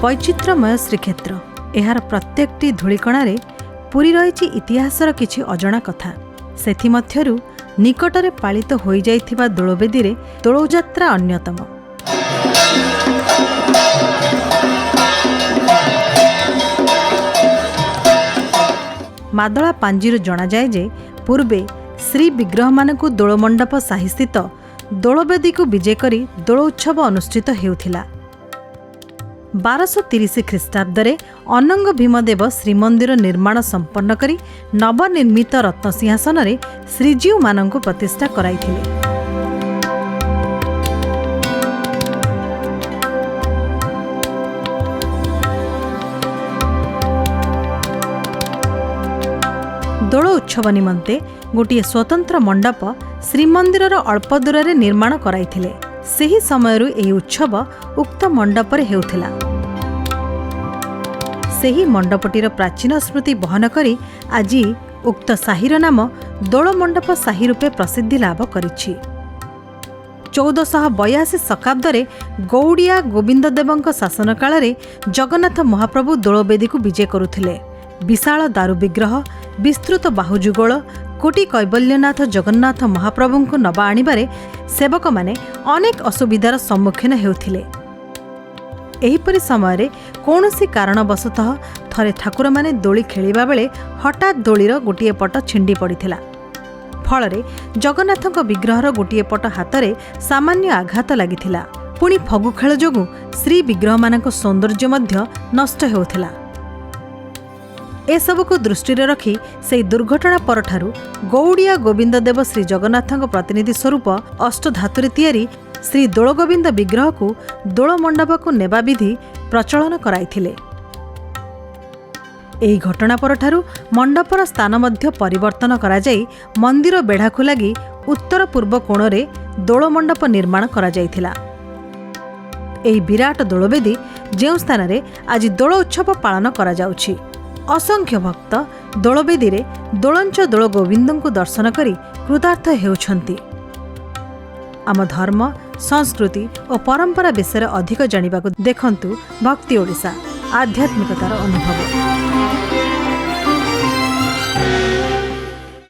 वैचित्रमय श्रीक्षेत्र एहार प्रत्येकटी धूलिकणारे पूरी रही इतिहासर किछि अजणा कथा। सेथिमध्यरु निकटरे पालित होई जाइथिबा दोलवेदी रे दोलଯାत्रा अन्यतम। मादला पांजीरु जना जाए जे पूर्वे श्री विग्रह मानकु दोलमंडप साहि स्थित दोलवेदी को विजय करी दोल उत्सव अनुष्ठित हेउथिला। 1230 ख्रीष्टाब्दरे अनंग भीमदेव श्रीमंदिर निर्माण संपन्न करी नवनिर्मित रत्नसिंहासन रे श्रीजीव मानंकु प्रतिष्ठा कराइथिले। दोल उत्सव निमंते गोटे स्वतंत्र मंडप श्रीमंदिरर अल्प दूर निर्माण कराइथिले। सेही समयरु एही उत्सव उक्त मंडपरे हेउथिला। सेही मंडपटीर प्राचीन स्मृति बहन करी आज उक्त साहिर नाम दोल मंडप साही रूपे प्रसिद्धि लाभ करिछि। 1482 शताब्दरे गौड़िया गोविंद देवଙ୍କ शासन काल रे जगन्नाथ महाप्रभु दोलवेदी को विजय करुथिले। विशाल दारु विग्रह, विस्तृत बाहुजुगोल, कोटी कैबल्यनाथ जगन्नाथ महाप्रभु को नवा आनिबारे सेवक माने अनेक असुविधार सम्मुखीन हेउथिले। एहीपरि समय कौनसी कारणवशतः थरे ठाकुर माने दोली खेलिबा बेले हठात दोलीर गोटिए पट छिंडी पड़िथिला। फलरे जगन्नाथଙ୍କ विग्रहर गोटिए पट हातरे सामान्य आघात लागिथिला। पुणी फगु खेल जोगु श्री विग्रह मानक सौंदर्य मध्य नष्ट हेउथिला। एसबुक दृष्टि रखी से दुर्घटना परठारु गौड़िया गोविंद देव श्री जगन्नाथଙ୍କ प्रतिनिधि स्वरूप अष्टधातुरे तैयारी श्री दोलगोविंद विग्रह को दोल मंडप को नेबा विधि प्रचलन कराइथिले। एही घटना परठारु मंडपर स्थान मध्य परिवर्तन करा जाई मंदिर बेढ़ाकु लगी उत्तर पूर्व कोणरे दोल मंडप निर्माण करा जाइथिला। एही विराट दोलवेदी जेउ स्थान रे आज दोल उत्सव पालन करा जाउछि। असंख्य भक्त दोलवेदी रे दोलंच दोल गोविंद को दर्शन करी कृतार्थ हेउछंती। आम धर्म, संस्कृति और परंपरा विषय अधिक जानिबा को देखंतु भक्ति ओडिशा आध्यात्मिकतार अनुभव।